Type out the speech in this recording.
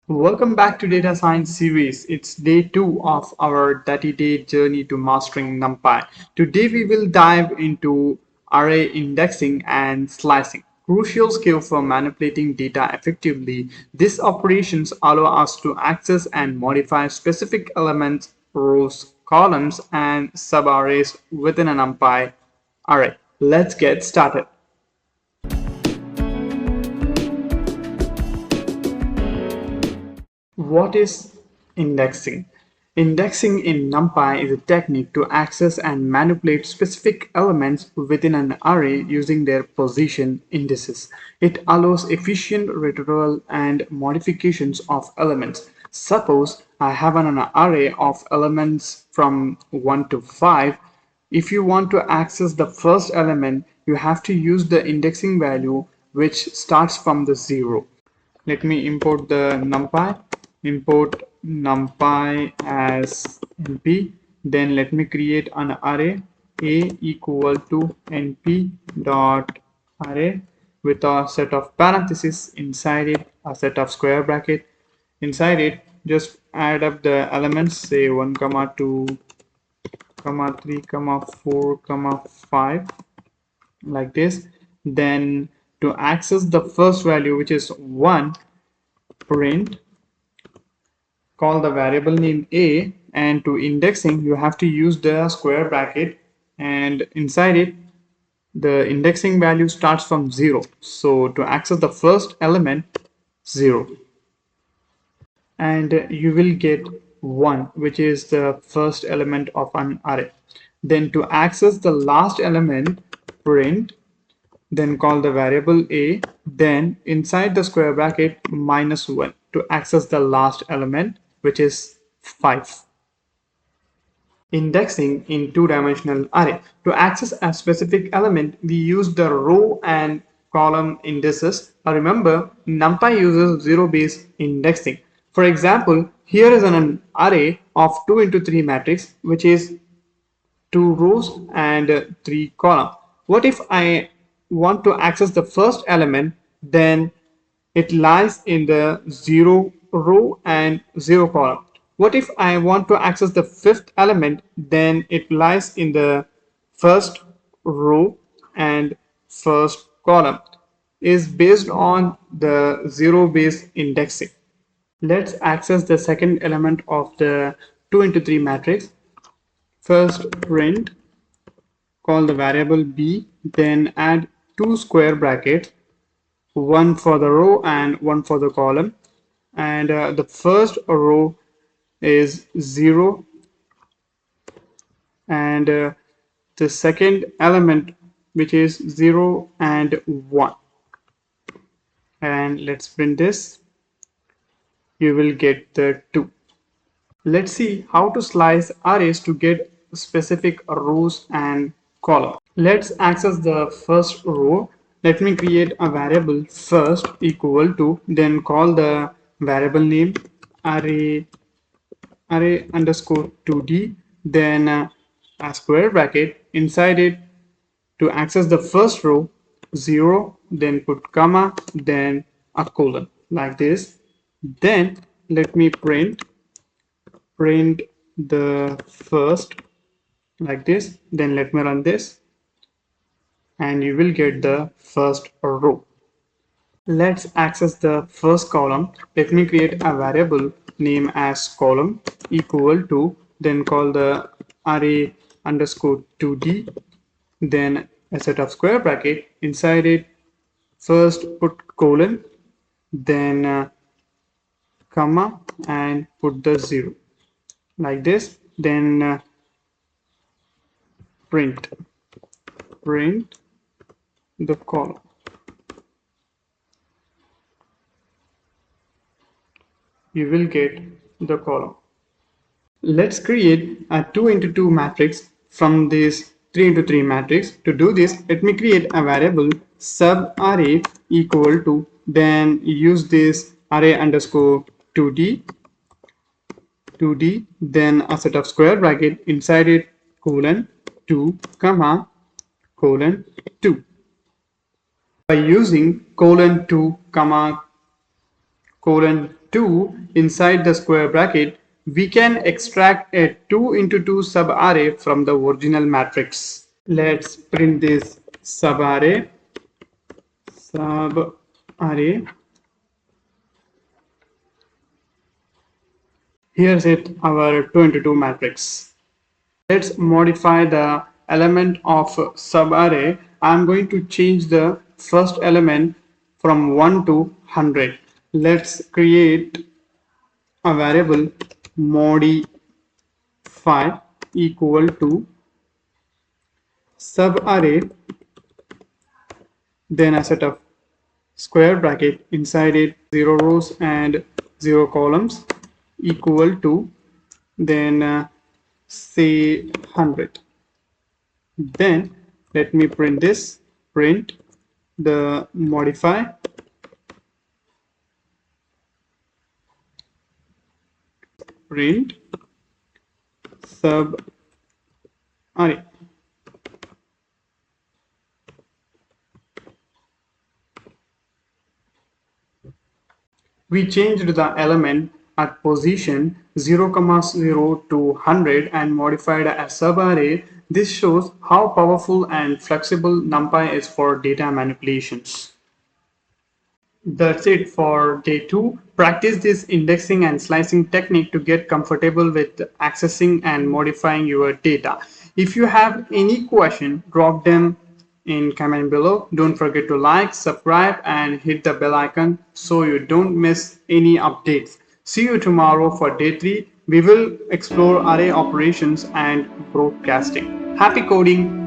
Welcome back to Data Science series. It's day 2 of our 30-day journey to mastering NumPy. Today we will dive into array indexing and slicing, crucial skill for manipulating data effectively. These operations allow us to access and modify specific elements, rows, columns, and subarrays within a NumPy array. Let's get started. What is indexing? Indexing in NumPy is a technique to access and manipulate specific elements within an array using their position indices. It allows efficient retrieval and modifications of elements. Suppose I have an array of elements from 1 to 5. If you want to access the first element, you have to use the indexing value which starts from the 0. Let me import the NumPy. Import NumPy as np. Then let me create an array a equal to np dot array with a set of parentheses inside it, a set of square bracket inside it. Just add up the elements, say 1 comma 2 comma 3 comma 4 comma 5, like this. Then to access the first value, which is 1, print, call the variable name a, and to indexing you have to use the square bracket, and inside it the indexing value starts from 0. So to access the first element, 0, and you will get 1, which is the first element of an array. Then to access the last element, print, then call the variable a, then inside the square bracket -1 to access the last element, which is 5. Indexing in two-dimensional array. To access a specific element, we use the row and column indices. Remember, NumPy uses zero-based indexing. For example, here is an array of 2 into 3 matrix, which is 2 rows and 3 columns. What if I want to access the first element? Then it lies in the 0 row and 0 column. What if I want to access the fifth element? Then it lies in the first row and first column. Is based on the zero-based indexing. Let's access the second element of the 2 into 3 matrix. First print, call the variable b, then add 2 square brackets, one for the row and one for the column, and the first row is 0, and the second element, which is 0 and 1, and let's print this. You will get the 2. Let's see how to slice arrays to get specific rows and columns. Let's access the first row. Let me create a variable first equal to, then call the variable name array underscore 2d, then a square bracket inside it. To access the first row, 0, then put comma, then a colon, like this. Then let me print the first, like this. Then let me run this, and you will get the first row. Let's access the first column. Let me create a variable name as column equal to, then call the array underscore 2d, then a set of square bracket inside it. First put colon, then comma, and put the 0, like this. Then print the column. You will get the column. Let's create a 2 into 2 matrix from this 3 into 3 matrix. To do this, let me create a variable subarray equal to, then use this array underscore 2d, then a set of square bracket inside it, colon 2 comma colon 2. By using colon 2 comma colon 2 inside the square bracket, we can extract a 2 into 2 subarray from the original matrix. Let's print this subarray. Here's it, our 2 into 2 matrix. Let's modify the element of subarray. I'm going to change the first element from 1 to 100. Let's create a variable modify equal to subarray, then a set of square bracket inside it 0 rows and 0 columns equal to then say 100. Then let me print this, print the modify print sub array. We changed the element at position 0, 0 to 100 and modified a subarray. This shows how powerful and flexible NumPy is for data manipulations. That's it for day 2. Practice this indexing and slicing technique to get comfortable with accessing and modifying your data. If you have any question, drop them in comment below. Don't forget to like, subscribe and hit the bell icon so you don't miss any updates. See you tomorrow for day 3. We will explore array operations and broadcasting. Happy coding!